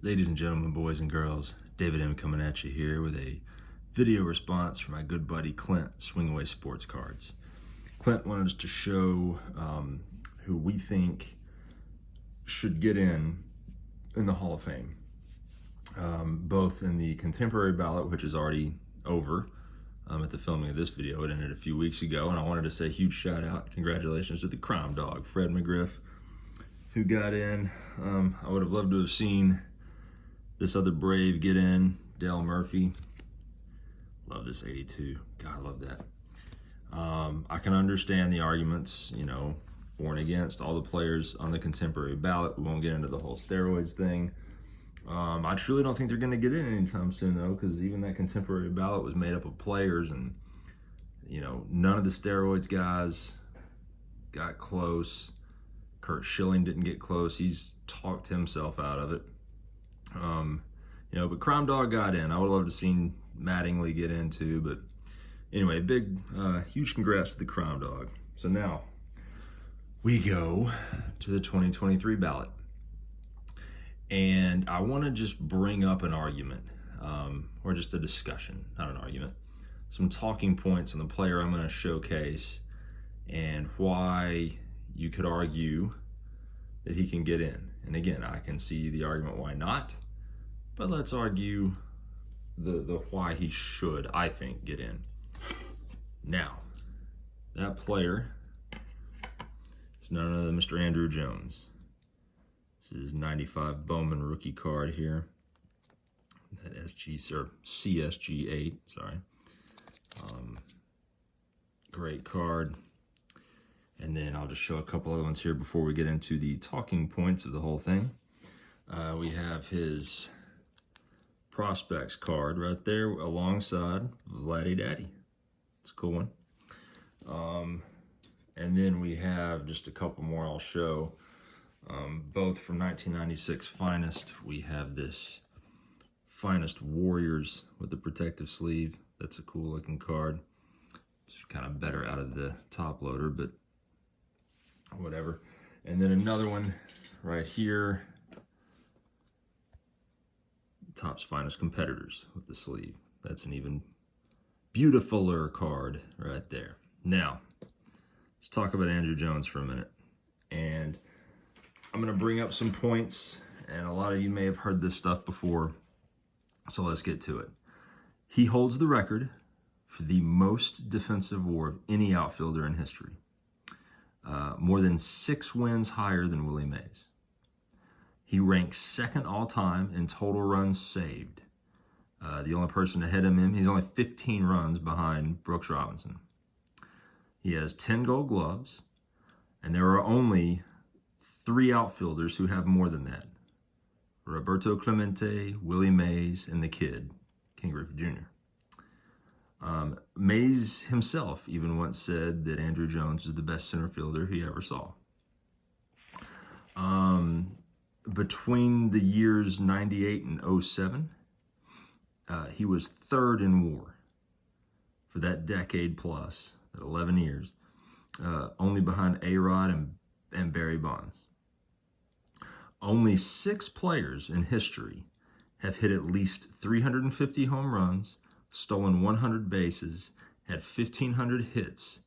Ladies and gentlemen, boys and girls, David M. coming at you here with a video response from my good buddy Clint, Swing Away Sports Cards. Clint wanted us to show who we think should get in the Hall of Fame, both in the contemporary ballot, which is already over at the filming of this video. It ended a few weeks ago, and I wanted to say a huge shout out, congratulations to the crime dog, Fred McGriff, who got in. I would have loved to have seen this other Brave get in, Dale Murphy. Love this 82. God, I love that. I can understand the arguments, for and against all the players on the contemporary ballot. We won't get into the whole steroids thing. I truly don't think they're going to get in anytime soon, though, because even that contemporary ballot was made up of players, and none of the steroids guys got close. Kurt Schilling didn't get close. He's talked himself out of it. But Crime Dog got in. I would love to have seen Mattingly get in too, but anyway, big, huge congrats to the Crime Dog. So now we go to the 2023 ballot. And I want to just bring up an argument, or just a discussion, not an argument, some talking points on the player I'm going to showcase and why you could argue that he can get in. And again, I can see the argument why not, but let's argue the why he should, I think, get in. Now, that player is none other than Mr. Andruw Jones. This is 95 Bowman rookie card here. That CSG 8, sorry. Great card. And then I'll just show a couple other ones here before we get into the talking points of the whole thing. We have his prospects card right there alongside Vladdy Daddy. It's a cool one. And then we have just a couple more I'll show. Both from 1996 Finest. We have this Finest Warriors with the protective sleeve. That's a cool looking card. It's kind of better out of the top loader, but whatever. And then another one right here. Topps Finest Competitors with the sleeve. That's an even beautifuler card right there. Now, let's talk about Andruw Jones for a minute. And I'm going to bring up some points, and a lot of you may have heard this stuff before, so let's get to it. He holds the record for the most defensive WAR of any outfielder in history. More than 6 wins higher than Willie Mays. He ranks second all-time in total runs saved. The only person ahead of him, he's only 15 runs behind Brooks Robinson. He has 10 Gold Gloves, and there are only 3 outfielders who have more than that. Roberto Clemente, Willie Mays, and the kid, King Griffey Jr. Mays himself even once said that Andruw Jones is the best center fielder he ever saw. Between the years 98 and 07, he was third in WAR for that decade plus, that 11 years, only behind A-Rod and Barry Bonds. Only 6 players in history have hit at least 350 home runs, stolen 100 bases, had 1,500 hits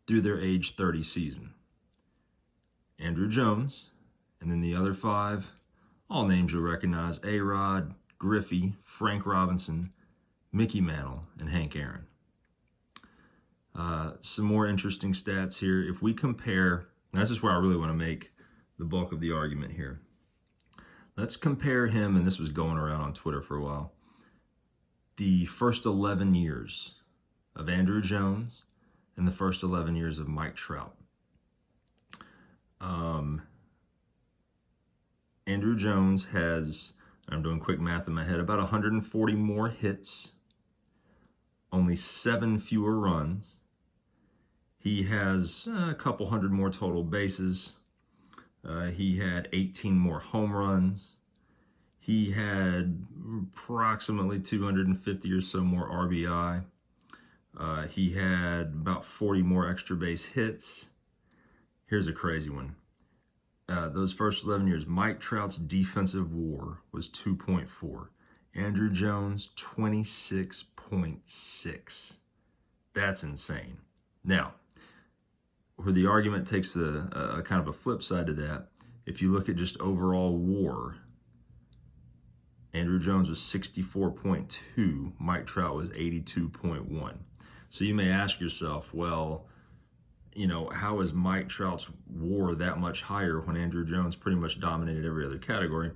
through their age 30 season. Andruw Jones, and then the other 5, all names you'll recognize: A-Rod, Griffey, Frank Robinson, Mickey Mantle, and Hank Aaron. Some more interesting stats here. If we compare, and this is where I really want to make the bulk of the argument here. Let's compare him, and this was going around on Twitter for a while, the first 11 years of Andruw Jones and the first 11 years of Mike Trout. Andruw Jones has, I'm doing quick math in my head, about 140 more hits, only 7 fewer runs. He has a couple hundred more total bases. He had 18 more home runs. He had approximately 250 or so more RBI. He had about 40 more extra base hits. Here's a crazy one. those first 11 years, Mike Trout's defensive WAR was 2.4. Andrew Jones, 26.6. That's insane. Now, where the argument takes a kind of a flip side to that, if you look at just overall WAR, Andrew Jones was 64.2, Mike Trout was 82.1. So you may ask yourself, well, you know, how is Mike Trout's WAR that much higher when Andrew Jones pretty much dominated every other category?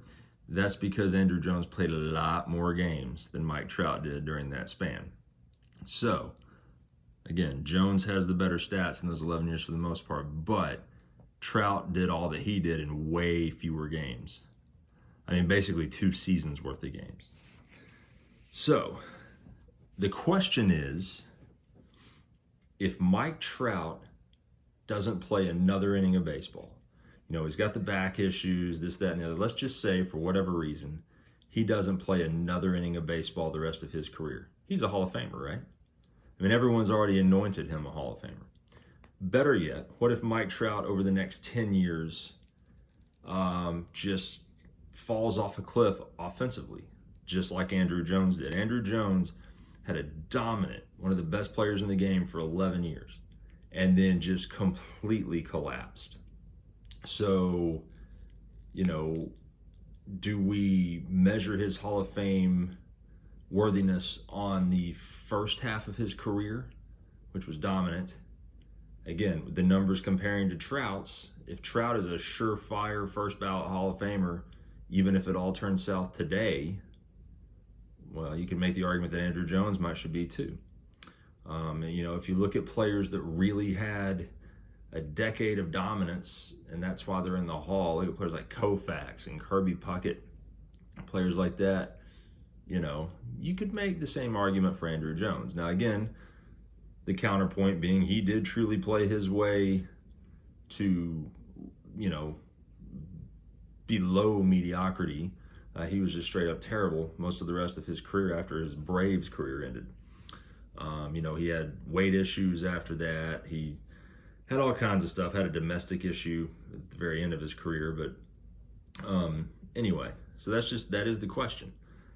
That's because Andrew Jones played a lot more games than Mike Trout did during that span. So, again, Jones has the better stats in those 11 years for the most part, but Trout did all that he did in way fewer games. I mean, basically 2 seasons worth of games. So, the question is, if Mike Trout doesn't play another inning of baseball, you know, he's got the back issues, this, that, and the other. Let's just say, for whatever reason, he doesn't play another inning of baseball the rest of his career. He's a Hall of Famer, right? I mean, everyone's already anointed him a Hall of Famer. Better yet, what if Mike Trout over the next 10 years just falls off a cliff offensively, just like Andrew Jones did? Andrew Jones had a dominant, one of the best players in the game for 11 years, and then just completely collapsed. So, you know, do we measure his Hall of Fame worthiness on the first half of his career, which was dominant? Again, the numbers comparing to Trout's, if Trout is a surefire first ballot Hall of Famer, even if it all turns south today, well, you can make the argument that Andrew Jones should be too. You know, if you look at players that really had a decade of dominance, and that's why they're in the Hall, look at players like Koufax and Kirby Puckett, players like that, you know, you could make the same argument for Andrew Jones. Now, again, the counterpoint being he did truly play his way to, you know, below mediocrity. He was just straight up terrible most of the rest of his career after his Braves career ended. You know, he had weight issues after that. He had all kinds of stuff, had a domestic issue at the very end of his career. But anyway, so that is the question.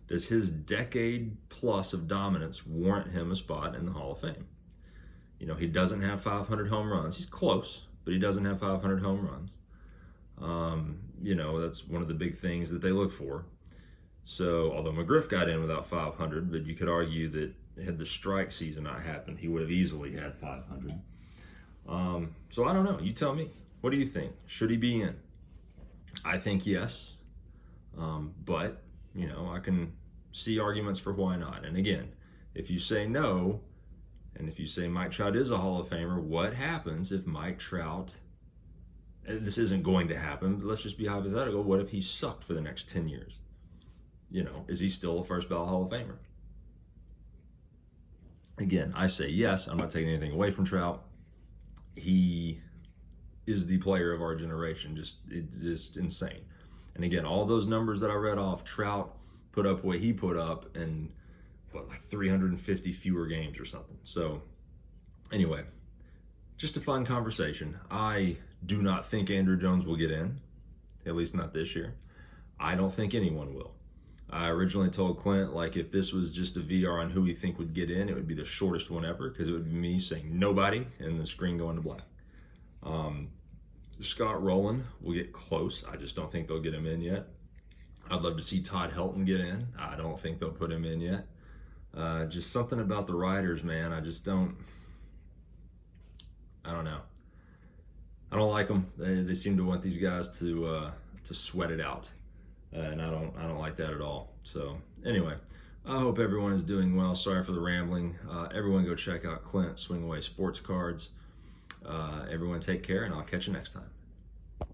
Does his decade plus of dominance warrant him a spot in the Hall of Fame? You know, he doesn't have 500 home runs. He's close, but he doesn't have 500 home runs. You know, that's one of the big things that they look for. So, although McGriff got in without 500, but you could argue that had the strike season not happened, he would have easily had 500. So I don't know. You tell me. What do you think? Should he be in? I think yes. But, you know, I can see arguments for why not. And again, if you say no, and if you say Mike Trout is a Hall of Famer, what happens if Mike Trout, and this isn't going to happen, but let's just be hypothetical, what if he sucked for the next 10 years? You know, is he still a first ballot Hall of Famer? Again, I say yes. I'm not taking anything away from Trout. He is the player of our generation. It's just insane. And again, all those numbers that I read off, Trout put up what he put up in like 350 fewer games or something. So anyway, just a fun conversation. I do not think Andrew Jones will get in, at least not this year. I don't think anyone will. I originally told Clint, like, if this was just a VR on who we think would get in, it would be the shortest one ever, because it would be me saying nobody and the screen going to black. Scott Rowland will get close. I just don't think they'll get him in yet. I'd love to see Todd Helton get in. I don't think they'll put him in yet. Just something about the writers, man. I don't know. I don't like them. They seem to want these guys to sweat it out. And I don't like that at all. So anyway, I hope everyone is doing well. Sorry for the rambling. Everyone go check out Clint Swing Away Sports Cards. Everyone take care, and I'll catch you next time.